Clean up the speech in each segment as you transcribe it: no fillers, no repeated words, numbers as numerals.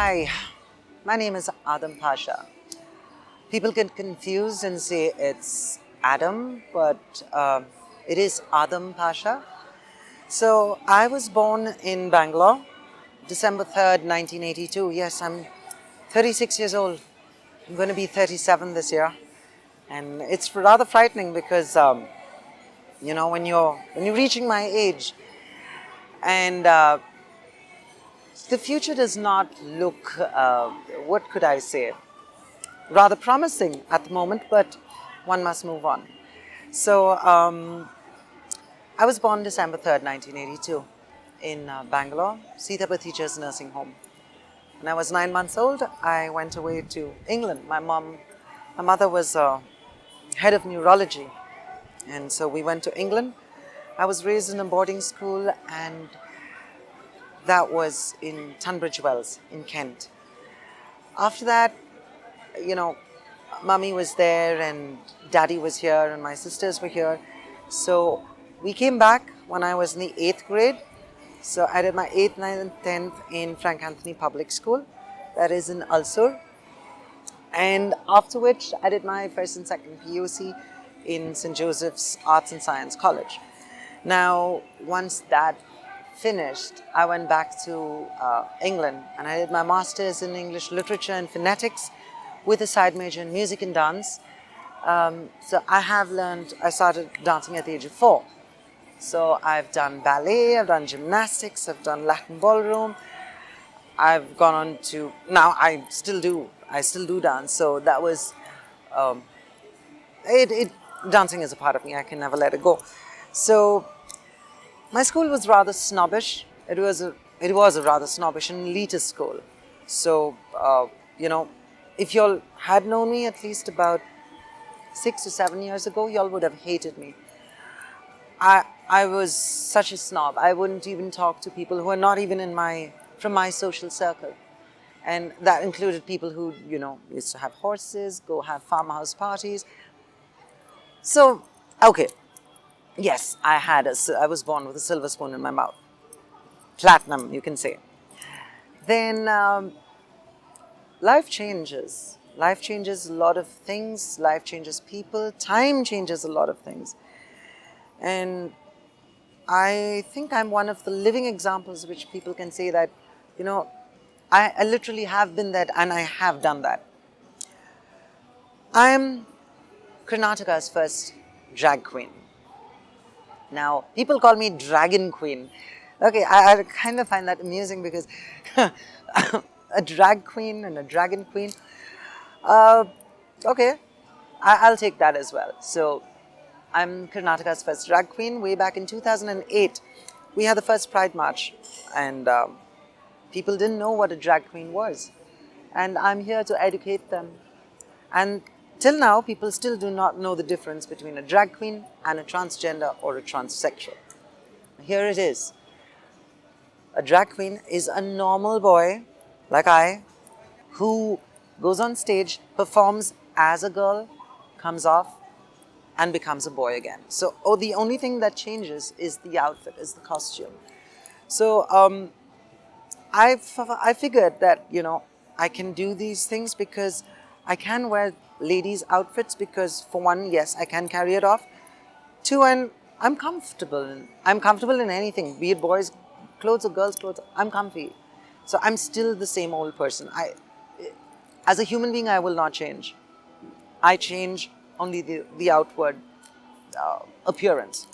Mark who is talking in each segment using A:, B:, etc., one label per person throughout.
A: Hi, my name is Adam Pasha. People get confused and say it's Adam, but it is Adam Pasha. So I was born in Bangalore, December 3rd, 1982. Yes, I'm 36 years old. I'm going to be 37 this year. And it's rather frightening because, when you're reaching my age and the future does not look, what could I say, rather promising at the moment, but one must move on. So I was born December 3rd, 1982 in Bangalore, Sitapati Teachers Nursing Home. When I was 9 months old, I went away to England. My mother was head of neurology, and so we went to England. I was raised in a boarding school, and that was in Tunbridge Wells in Kent. After that, Mummy was there and Daddy was here and my sisters were here. So we came back when I was in the 8th grade. So I did my 8th, 9th and 10th in Frank Anthony Public School. That is in Ulster. And after which I did my first and second PUC in St. Joseph's Arts and Science College. Now, once that finished, I went back to England and I did my master's in English literature and phonetics with a side major in music and dance. So I started dancing at the age of 4. So I've done ballet, I've done gymnastics, I've done Latin ballroom. I've gone on to, now I still do dance. So that was, dancing is a part of me, I can never let it go. So my school was rather snobbish. It was a rather snobbish and elitist school. So, if y'all had known me at least about 6 to 7 years ago, y'all would have hated me. I was such a snob. I wouldn't even talk to people who are not even from my social circle. And that included people who, used to have horses, go have farmhouse parties. So, okay. Yes, I was born with a silver spoon in my mouth. Platinum, you can say. Then life changes. Life changes a lot of things. Life changes people. Time changes a lot of things. And I think I'm one of the living examples which people can say that, I literally have been that and I have done that. I am Karnataka's first drag queen. Now, people call me Dragon Queen. Okay, I kind of find that amusing because a drag queen and a dragon queen, okay, I'll take that as well. So, I'm Karnataka's first drag queen. Way back in 2008, we had the first Pride March, and people didn't know what a drag queen was. And I'm here to educate them. And till now, people still do not know the difference between a drag queen and a transgender or a transsexual. Here it is. A drag queen is a normal boy, like I, who goes on stage, performs as a girl, comes off, and becomes a boy again. So, the only thing that changes is the outfit, is the costume. So, I figured that, I can do these things because I can wear ladies' outfits because, for one, yes, I can carry it off. Two, and I'm comfortable. I'm comfortable in anything, be it boys' clothes or girls' clothes. I'm comfy. So I'm still the same old person. As a human being, I will not change. I change only the outward appearance.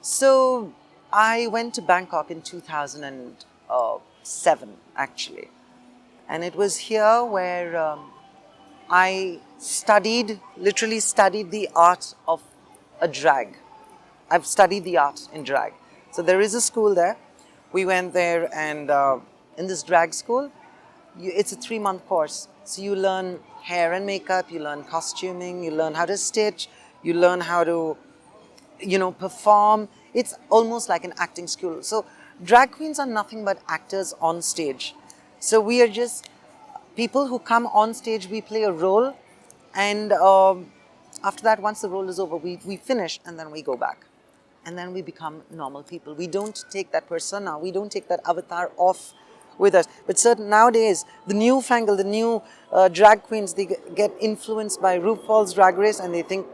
A: So I went to Bangkok in 2007, actually. And it was here where I literally studied the art of a drag. I've studied the art in drag. So there is a school there. We went there and in this drag school, it's a 3-month course. So you learn hair and makeup, you learn costuming, you learn how to stitch, you learn how to, perform. It's almost like an acting school. So drag queens are nothing but actors on stage. So we are just people who come on stage, we play a role, and after that, once the role is over, we finish and then we go back. And then we become normal people. We don't take that persona, we don't take that avatar off with us. But certain nowadays, the newfangled, the new drag queens, they get influenced by RuPaul's Drag Race, and they think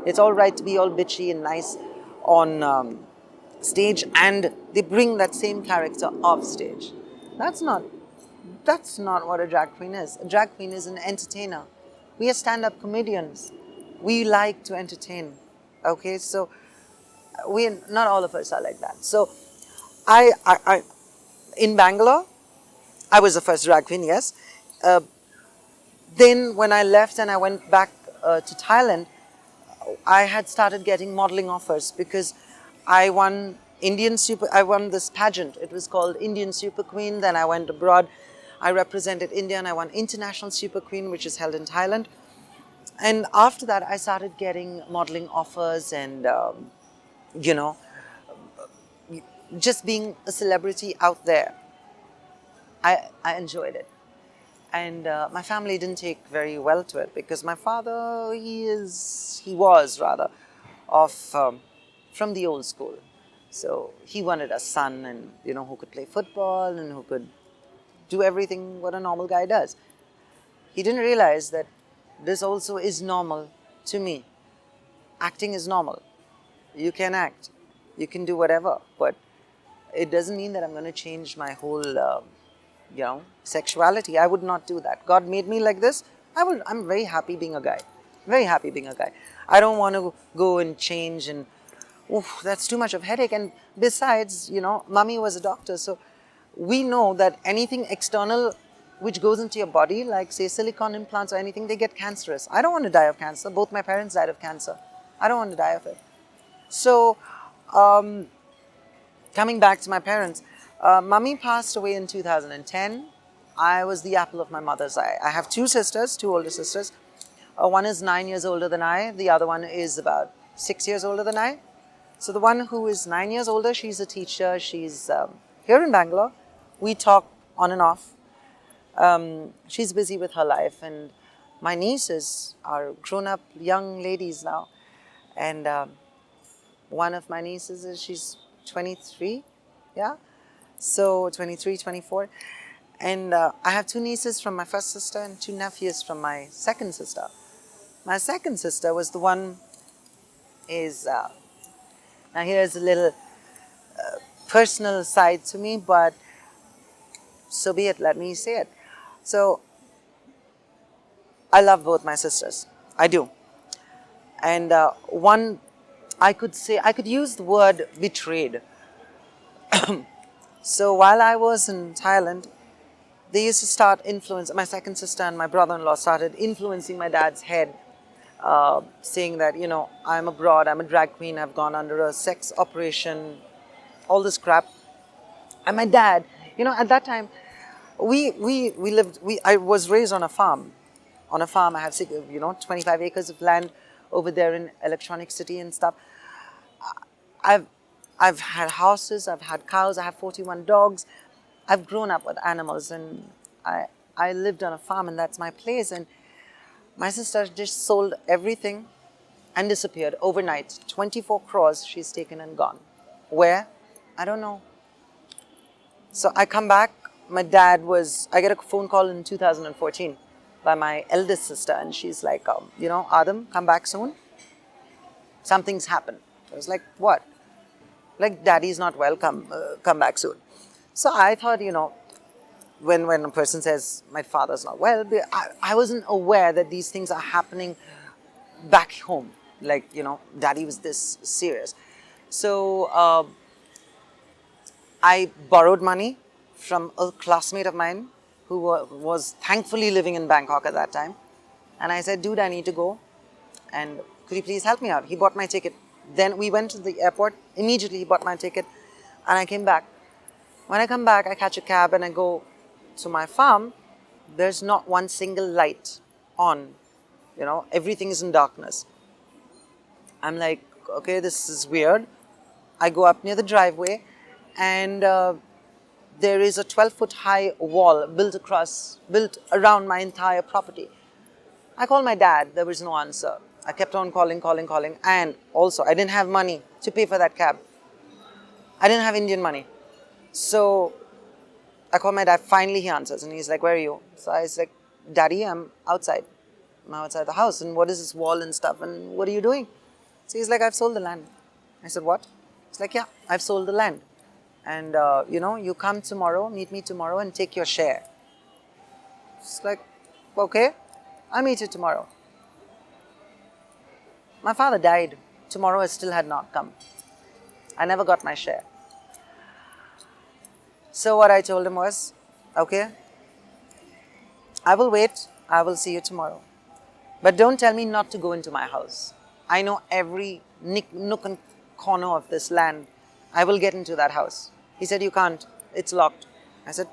A: it's all right to be all bitchy and nice on stage, and they bring that same character off stage. That's not what a drag queen is. A drag queen is an entertainer. We are stand-up comedians. We like to entertain. Okay, so not all of us are like that. So I in Bangalore, I was the first drag queen, yes. Then when I left and I went back to Thailand, I had started getting modeling offers because I won I won this pageant. It was called Indian Super Queen. Then I went abroad. I represented India and I won International Super Queen, which is held in Thailand. And after that, I started getting modeling offers and, just being a celebrity out there. I enjoyed it. And my family didn't take very well to it because my father, he was rather, from the old school. So he wanted a son and, who could play football and who could do everything what a normal guy does. He didn't realize that this also is normal to me. Acting is normal. You can act. You can do whatever. But it doesn't mean that I'm going to change my whole, sexuality. I would not do that. God made me like this. I'm very happy being a guy. Very happy being a guy. I don't want to go and change and, that's too much of headache. And besides, mommy was a doctor. So we know that anything external which goes into your body, like say silicone implants or anything, they get cancerous. I don't want to die of cancer. Both my parents died of cancer. I don't want to die of it. So, coming back to my parents, mummy passed away in 2010. I was the apple of my mother's eye. I have two older sisters. One is 9 years older than I. The other one is about 6 years older than I. So the one who is 9 years older, she's a teacher. She's here in Bangalore. We talk on and off. She's busy with her life, and my nieces are grown-up young ladies now. And one of my nieces she's 23, yeah? So 23, 24. And I have two nieces from my first sister and two nephews from my second sister. My second sister was the one now here's a little personal side to me, but so be it, let me say it. So, I love both my sisters. I do. And one, I could use the word betrayed. So while I was in Thailand, they used to start influencing, my second sister and my brother-in-law started influencing my dad's head, saying that, I'm abroad, I'm a drag queen, I've gone under a sex operation, all this crap. And my dad, at that time, I was raised on a farm. On a farm, I have 25 acres of land over there in Electronic City and stuff. I've had houses, I've had cows, I have 41 dogs. I've grown up with animals, and I lived on a farm, and that's my place. And my sister just sold everything and disappeared overnight. 24 crores she's taken and gone. Where? I don't know. So I come back. I get a phone call in 2014 by my eldest sister, and she's like, Adam, come back soon. Something's happened. I was like, what? Like, daddy's not well, come back soon. So I thought, when a person says, my father's not well, I wasn't aware that these things are happening back home. Like, daddy was this serious. So I borrowed money from a classmate of mine who was thankfully living in Bangkok at that time. And I said, dude, I need to go. And could you please help me out? He bought my ticket. Then we went to the airport. Immediately he bought my ticket. And I came back. When I come back, I catch a cab and I go to my farm. There's not one single light on. Everything is in darkness. I'm like, okay, this is weird. I go up near the driveway, and there is a 12-foot high wall built around my entire property. I called my dad. There was no answer. I kept on calling. And also, I didn't have money to pay for that cab. I didn't have Indian money. So I call my dad, finally he answers and he's like, where are you? So I was like, Daddy, I'm outside. I'm outside the house and what is this wall and stuff and what are you doing? So he's like, I've sold the land. I said, what? He's like, yeah, I've sold the land. And, you come tomorrow, meet me tomorrow and take your share. It's like, okay, I'll meet you tomorrow. My father died. Tomorrow still had not come. I never got my share. So what I told him was, okay, I will wait. I will see you tomorrow. But don't tell me not to go into my house. I know every nook and corner of this land. I will get into that house. He said, you can't. It's locked. I said,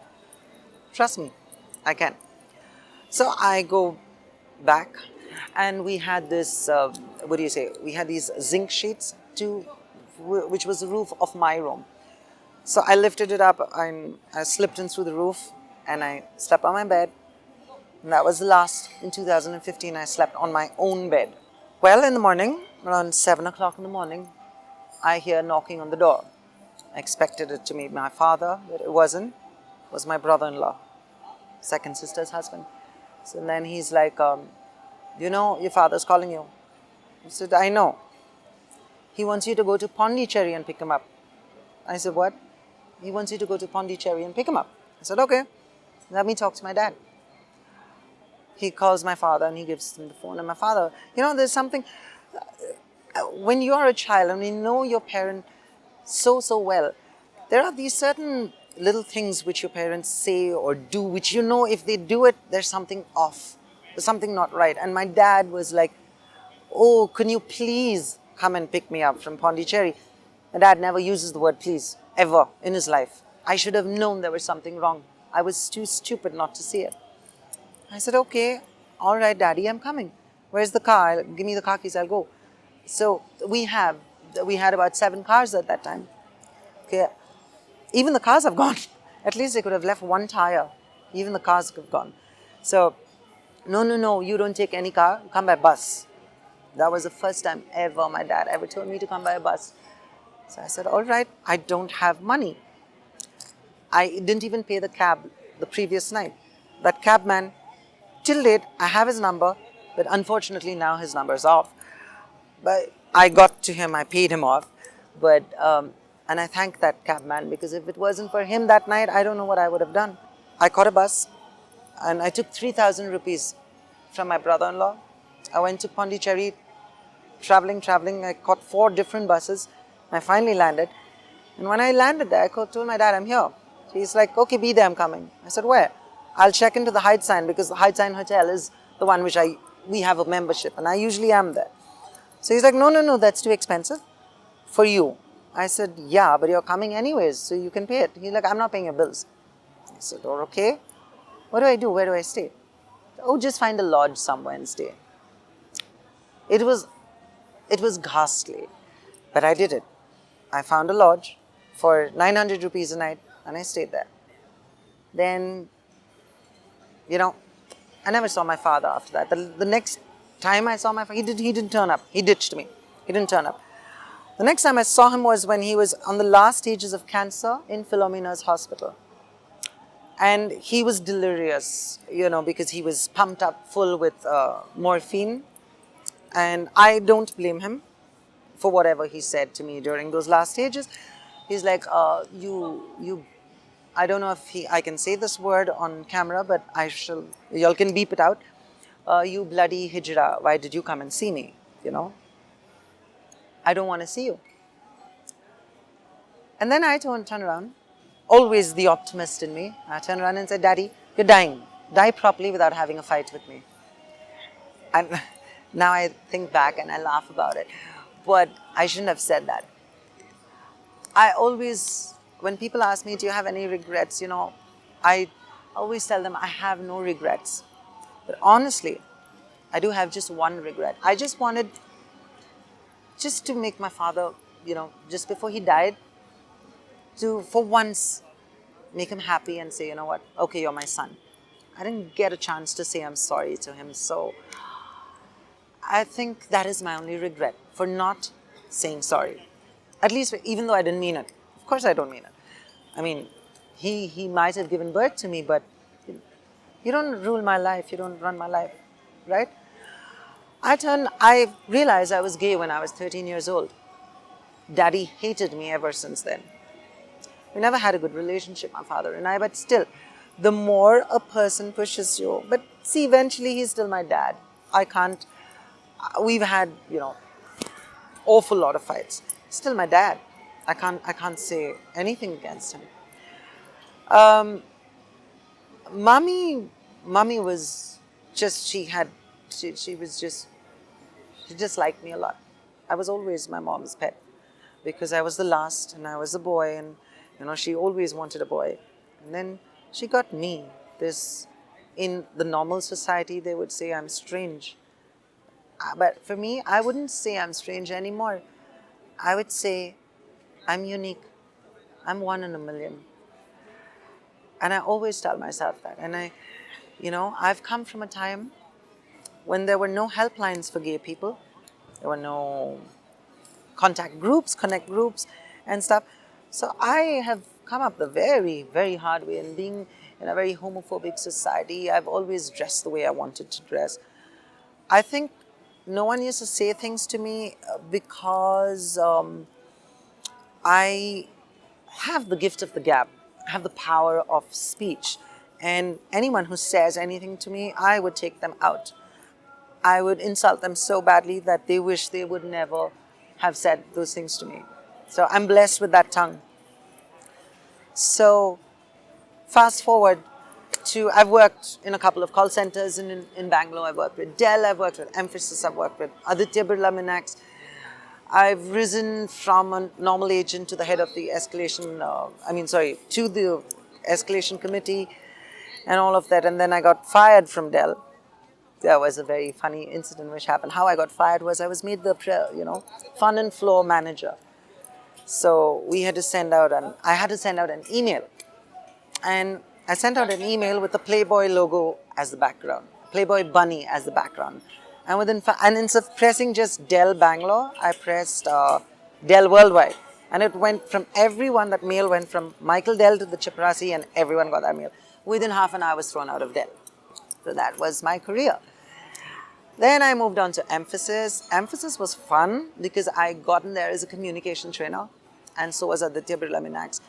A: trust me, I can. So I go back and we had this, we had these zinc sheets which was the roof of my room. So I lifted it up and I slipped in through the roof and I slept on my bed. And that was the last. In 2015, I slept on my own bed. Well, in the morning, around 7 o'clock in the morning, I hear knocking on the door. I expected it to be my father, but it wasn't. It was my brother-in-law, second sister's husband. So then he's like, your father's calling you. I said, I know. He wants you to go to Pondicherry and pick him up. I said, what? He wants you to go to Pondicherry and pick him up. I said, okay, let me talk to my dad. He calls my father and he gives him the phone. And my father, there's something, when you're a child and you know your parent so well, there are these certain little things which your parents say or do, which if they do it, there's something off. There's something not right. And my dad was like, oh, can you please come and pick me up from Pondicherry? My dad never uses the word please, ever in his life. I should have known there was something wrong. I was too stupid not to see it. I said, okay, all right, Daddy, I'm coming. Where's the car? Give me the car keys, I'll go. So we had about 7 cars at that time. Okay, even the cars have gone. At least they could have left one tire. Even the cars have gone. So, no, you don't take any car, come by bus. That was the first time ever my dad ever told me to come by a bus. So I said, all right, I don't have money. I didn't even pay the cab the previous night. That cab man, till date, I have his number, but unfortunately now his number is off. But I got to him, I paid him off. But, and I thank that cab man because if it wasn't for him that night, I don't know what I would have done. I caught a bus and I took 3,000 rupees from my brother-in-law. I went to Pondicherry, traveling. I caught 4 different buses. I finally landed. And when I landed there, I told my dad, I'm here. So he's like, okay, be there, I'm coming. I said, where? I'll check into the Heights Sign because the Heights Sign Hotel is the one which we have a membership and I usually am there. So he's like, no, that's too expensive for you. I said, yeah, but you're coming anyways, so you can pay it. He's like, I'm not paying your bills. I said, oh, okay. What do I do? Where do I stay? Oh, just find a lodge somewhere and stay. It was ghastly, but I did it. I found a lodge for 900 rupees a night and I stayed there. Then, I never saw my father after that. The next time I saw my father, he didn't turn up. He ditched me. He didn't turn up. The next time I saw him was when he was on the last stages of cancer in Philomena's hospital. And he was delirious, because he was pumped up full with morphine. And I don't blame him for whatever he said to me during those last stages. He's like, I don't know if I can say this word on camera, but y'all can beep it out. You bloody hijra, why did you come and see me? I don't want to see you. And then I turn around, always the optimist in me. I turn around and said, Daddy, you're dying. Die properly without having a fight with me. And now I think back and I laugh about it. But I shouldn't have said that. I always, when people ask me, do you have any regrets? I always tell them I have no regrets. But honestly, I do have just one regret. I just wanted to make my father, just before he died, to, for once, make him happy and say, you know what, okay, you're my son. I didn't get a chance to say I'm sorry to him. So I think that is my only regret, for not saying sorry. At least, even though I didn't mean it. Of course I don't mean it. I mean, he might have given birth to me, but you don't rule my life, you don't run my life, right? I realized I was gay when I was 13 years old. Daddy hated me ever since then. We never had a good relationship, my father and I, but still, the more a person pushes you, but see, eventually he's still my dad. I can't, we've had, awful lot of fights. Still my dad. I can't say anything against him. Mummy was just, she was just, she just liked me a lot. I was always my mom's pet because I was the last and I was a boy, and she always wanted a boy. And then she got me. In the normal society, they would say I'm strange. But for me, I wouldn't say I'm strange anymore. I would say I'm unique. I'm one in a million. And I always tell myself that. And I've come from a time when there were no helplines for gay people. There were no contact groups, connect groups and stuff. So I have come up the very, very hard way. And being in a very homophobic society, I've always dressed the way I wanted to dress. I think no one used to say things to me because I have the gift of the gab. I have the power of speech. And anyone who says anything to me, I would take them out. I would insult them so badly that they wish they would never have said those things to me. So I'm blessed with that tongue. So fast forward to, I've worked in a couple of call centers in Bangalore. I've worked with Dell, I've worked with Emphasis, I've worked with Aditya Birla Minax. I've risen from a normal agent to the head of the to the escalation committee and all of that. And then I got fired from Dell. There was a very funny incident which happened. How I got fired was I was made the fun and floor manager. So I had to send out an email. And I sent out an email with the Playboy logo as the background, Playboy bunny as the background. And instead of pressing just Dell Bangalore, I pressed Dell Worldwide. And it went from everyone, that mail went from Michael Dell to the Chaprasi, and everyone got that mail. Within half an hour, I was thrown out of Dell. So that was my career. Then I moved on to Emphasis. Emphasis was fun because I got in there as a communication trainer, and so was Aditya Birla Minax.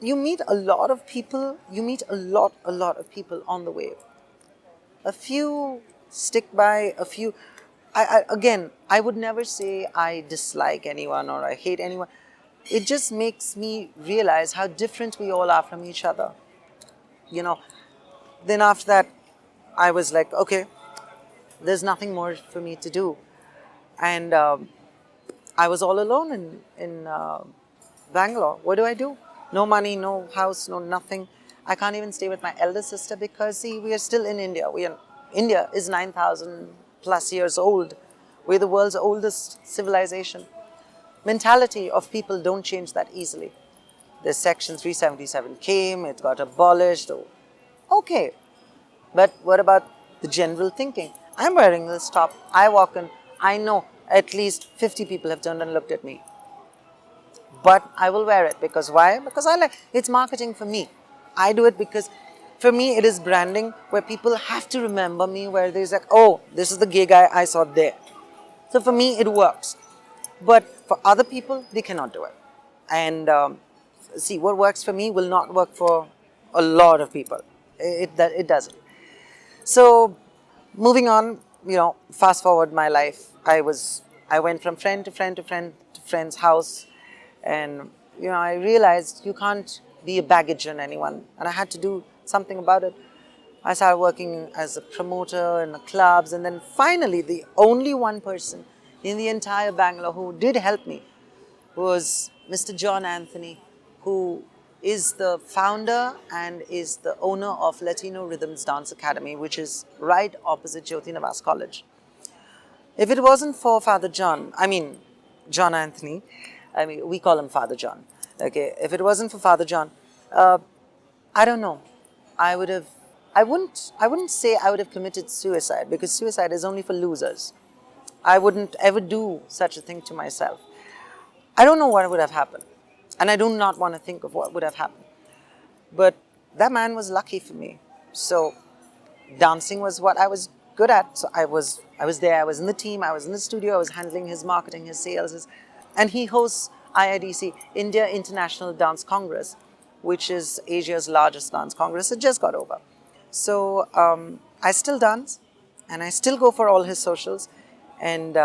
A: You meet a lot of people. You meet a lot of people on the way. A few stick by, a few. I would never say I dislike anyone or I hate anyone. It just makes me realize how different we all are from each other. Then after that, I was like, okay, there's nothing more for me to do. And I was all alone in Bangalore. What do I do? No money, no house, no nothing. I can't even stay with my elder sister because, see, we are still in India. India is 9,000 plus years old. We're the world's oldest civilization. Mentality of people don't change that easily. The Section 377 came, it got abolished. Okay, but what about the general thinking? I'm wearing this top. I walk in, I know at least 50 people have turned and looked at me. But I will wear it because why? Because it's marketing for me. I do it because for me it is branding where people have to remember me, where there's like, oh, this is the gay guy I saw there. So for me it works. But for other people, they cannot do it. And see, what works for me will not work for a lot of people. It doesn't. So moving on, fast forward my life. I went from friend to friend to friend to friend's house. And, I realized you can't be a baggage on anyone. And I had to do something about it. I started working as a promoter in the clubs. And then finally, the only one person in the entire Bangalore who did help me was Mr. John Anthony, who is the founder and is the owner of Latino Rhythms Dance Academy, which is right opposite Jyoti Nivas College. If it wasn't for Father John Anthony, we call him Father John. Okay, if it wasn't for Father John, I don't know. I wouldn't say I would have committed suicide, because suicide is only for losers. I wouldn't ever do such a thing to myself. I don't know what would have happened. And I do not want to think of what would have happened. But that man was lucky for me. So dancing was what I was good at. So I was there, I was in the team, I was in the studio, I was handling his marketing, his sales. And he hosts IIDC, India International Dance Congress, which is Asia's largest dance congress. It just got over. So I still dance and I still go for all his socials. And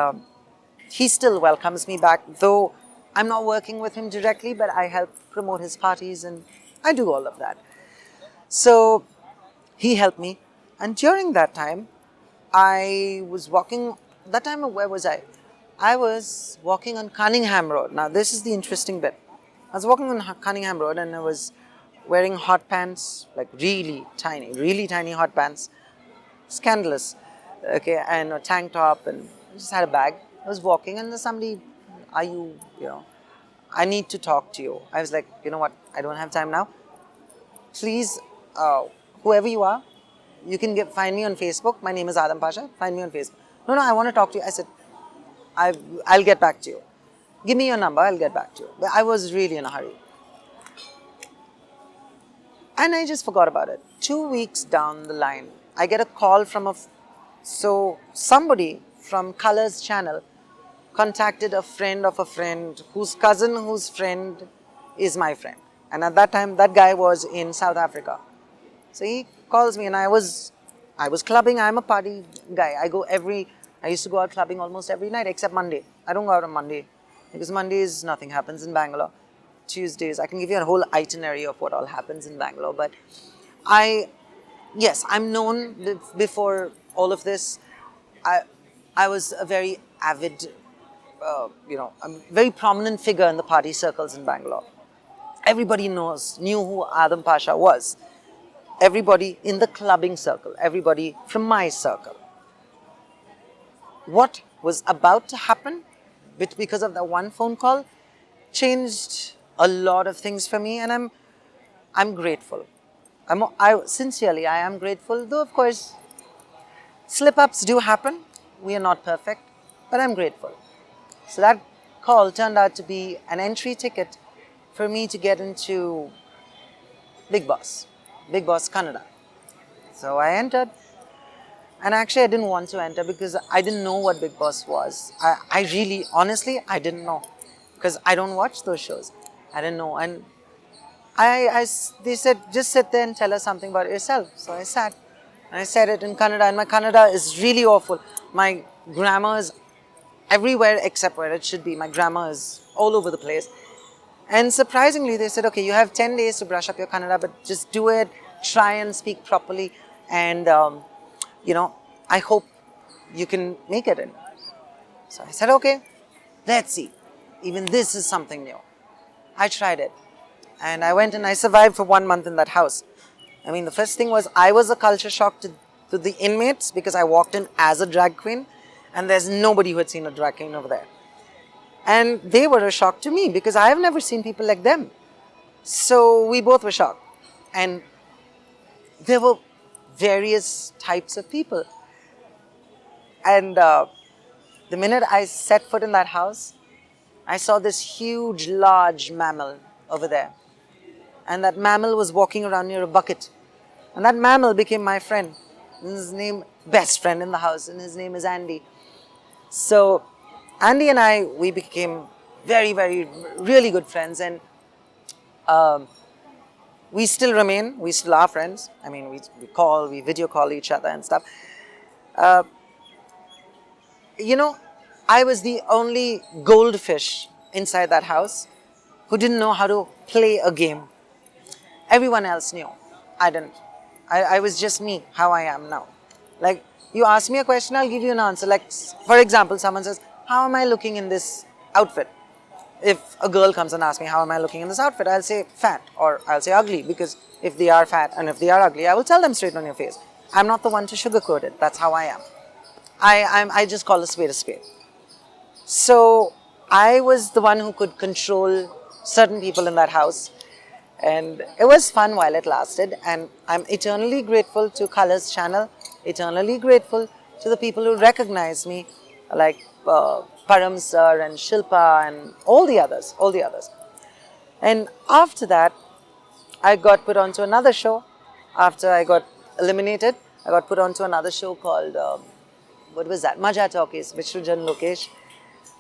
A: he still welcomes me back, though I'm not working with him directly, but I help promote his parties and I do all of that. So he helped me. And during that time, I was walking, that time where was I? I was walking on Cunningham Road. Now this is the interesting bit. I was walking on Cunningham Road and I was wearing hot pants, like really tiny hot pants. Scandalous. Okay, and a tank top and I just had a bag. I was walking and there's somebody, I need to talk to you. I was like, you know what, I don't have time now. Please, whoever you are, you can find me on Facebook. My name is Adam Pasha. Find me on Facebook. No, I want to talk to you. I said, I'll get back to you. Give me your number, I'll get back to you. But I was really in a hurry. And I just forgot about it. 2 weeks down the line, I get a call from somebody from Colors Channel contacted a friend of a friend whose cousin, whose friend is my friend. And at that time, that guy was in South Africa. So he calls me and I was clubbing. I'm a party guy. I used to go out clubbing almost every night except Monday. I don't go out on Monday because Mondays nothing happens in Bangalore. Tuesdays, I can give you a whole itinerary of what all happens in Bangalore. But I'm known before all of this. I was a very avid, a very prominent figure in the party circles in Bangalore. Everybody knew who Adam Pasha was. Everybody in the clubbing circle, everybody from my circle. What was about to happen because of that one phone call changed a lot of things for me, and I'm grateful. Sincerely, I am grateful, though of course slip-ups do happen. We are not perfect, but I'm grateful. So that call turned out to be an entry ticket for me to get into Bigg Boss Kannada. So I entered, and actually I didn't want to enter because I didn't know what Bigg Boss was. I really, honestly, I didn't know because I don't watch those shows. I didn't know, and they said, just sit there and tell us something about yourself. So I sat, and I said it in Kannada, and my Kannada is really awful. My grammar is everywhere except where it should be. My grammar is all over the place. And surprisingly, they said, okay, you have 10 days to brush up your Kannada, but just do it, try and speak properly, and, I hope you can make it in. So I said, okay, let's see. Even this is something new. I tried it. And I went and I survived for 1 month in that house. I mean, the first thing was I was a culture shock to the inmates because I walked in as a drag queen and there's nobody who had seen a drag queen over there. And they were a shock to me because I have never seen people like them. So we both were shocked. And there were various types of people. And the minute I set foot in that house, I saw this huge, large mammal over there. And that mammal was walking around near a bucket. And that mammal became my friend. His name, best friend in the house, and his name is Andy. So Andy and I, we became very, very, really good friends. And we still remain, we still are friends. I mean, we video call each other and stuff. I was the only goldfish inside that house who didn't know how to play a game. Everyone else knew. I didn't. I was just me, how I am now. Like, you ask me a question, I'll give you an answer. Like, for example, someone says, how am I looking in this outfit? If a girl comes and asks me, how am I looking in this outfit? I'll say fat, or I'll say ugly, because if they are fat and if they are ugly, I will tell them straight on your face. I'm not the one to sugarcoat it. That's how I am. I just call a spade a spade. So I was the one who could control certain people in that house. And it was fun while it lasted. And I'm eternally grateful to Colors Channel, eternally grateful to the people who recognize me, like Param sir and Shilpa and all the others. And after that, I got put onto another show after I got eliminated. I got put onto another show called, what was that? Maja Talkies, with Srujan Lokesh.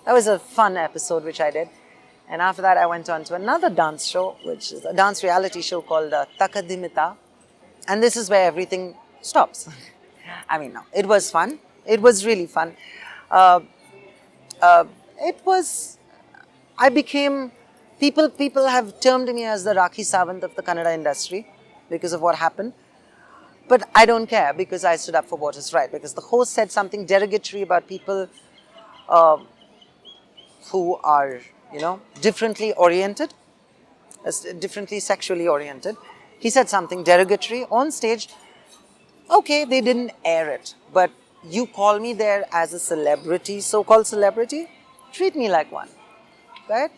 A: That was a fun episode which I did. And after that, I went on to another dance show, which is a dance reality show called Takadimita. And this is where everything stops. I mean, no, it was fun. It was really fun. Uh, it was, I became, people have termed me as the Rakhi Sawant of the Kannada industry because of what happened. But I don't care because I stood up for what is right. Because the host said something derogatory about people who are, differently oriented, differently sexually oriented. He said something derogatory on stage. Okay, they didn't air it, but you call me there as a celebrity, so-called celebrity, treat me like one, right?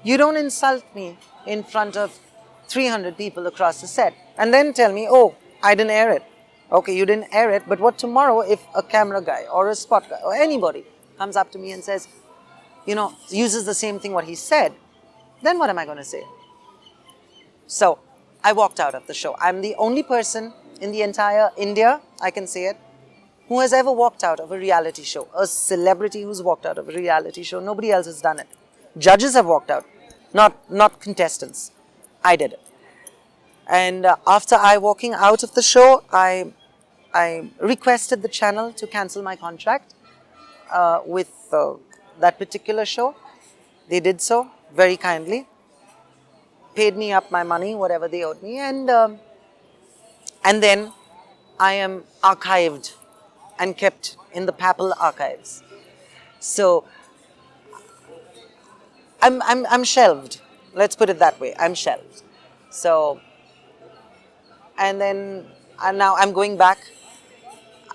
A: You don't insult me in front of 300 people across the set and then tell me, oh, I didn't air it. Okay, you didn't air it, but what tomorrow if a camera guy or a spot guy or anybody comes up to me and says, uses the same thing what he said, then what am I going to say? So I walked out of the show. I'm the only person in the entire India, I can say it, who has ever walked out of a reality show. A celebrity who's walked out of a reality show. Nobody else has done it. Judges have walked out, not contestants. I did it. And after I walking out of the show, I requested the channel to cancel my contract with that particular show. They did so very kindly, paid me up my money, whatever they owed me, and then I am archived and kept in the papal archives. So I'm shelved. Let's put it that way. I'm shelved. So, and then now I'm going back.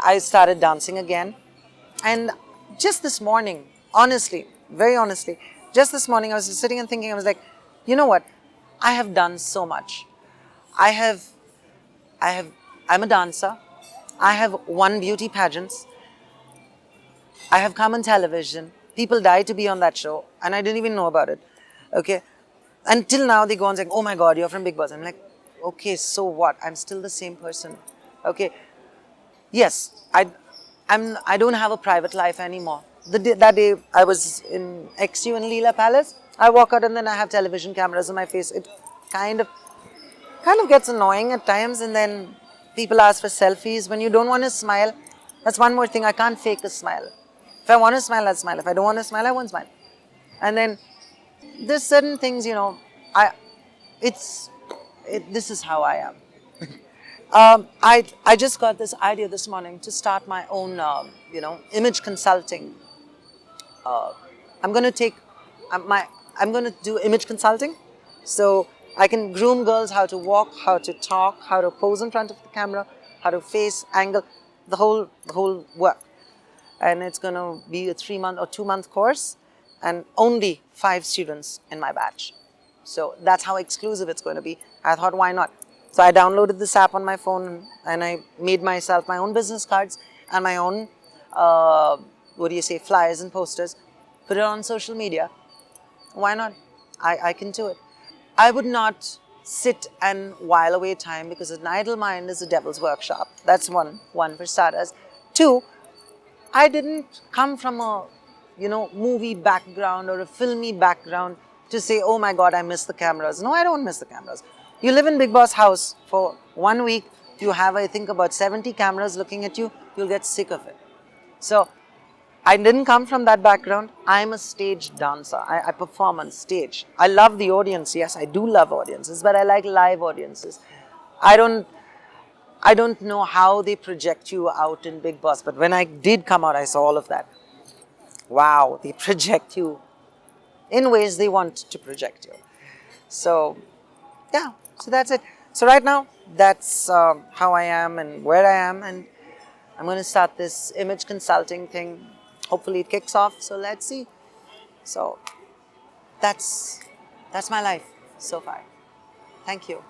A: I started dancing again, and just this morning, honestly, very honestly, just this morning I was just sitting and thinking. I was like, you know what? I have done so much. I'm a dancer. I have won beauty pageants. I have come on television. People died to be on that show, and I didn't even know about it. Okay, until now they go on saying, "Oh my God, you're from Bigg Boss." I'm like, okay, so what? I'm still the same person. Okay, yes, I don't have a private life anymore. That day I was in XU in Leela Palace. I walk out and then I have television cameras in my face. It kind of gets annoying at times, and then people ask for selfies. When you don't want to smile, that's one more thing. I can't fake a smile. If I want to smile, I'll smile. If I don't want to smile, I won't smile. And then there's certain things, this is how I am. I just got this idea this morning to start my own, image consulting. I'm going to do image consulting, so I can groom girls how to walk, how to talk, how to pose in front of the camera, how to face, angle, the whole work. And it's going to be a 3-month or 2-month course, and only 5 students in my batch. So that's how exclusive it's going to be. I thought, why not? So I downloaded this app on my phone, and I made myself my own business cards and my own, flyers and posters. Put it on social media. Why not? I can do it. I would not sit and while away time, because an idle mind is a devil's workshop. That's one for starters. 2, I didn't come from a, movie background or a filmy background to say, oh my God, I miss the cameras. No, I don't miss the cameras. You live in Bigg Boss house for 1 week, you have, I think, about 70 cameras looking at you, you'll get sick of it. So I didn't come from that background. I'm a stage dancer. I perform on stage. I love the audience. Yes, I do love audiences, but I like live audiences. I don't know how they project you out in Bigg Boss, but when I did come out, I saw all of that. Wow, they project you in ways they want to project you. So, yeah, so that's it. So right now, that's how I am and where I am, and I'm going to start this image consulting thing. Hopefully it kicks off, so let's see. So, that's my life so far. Thank you.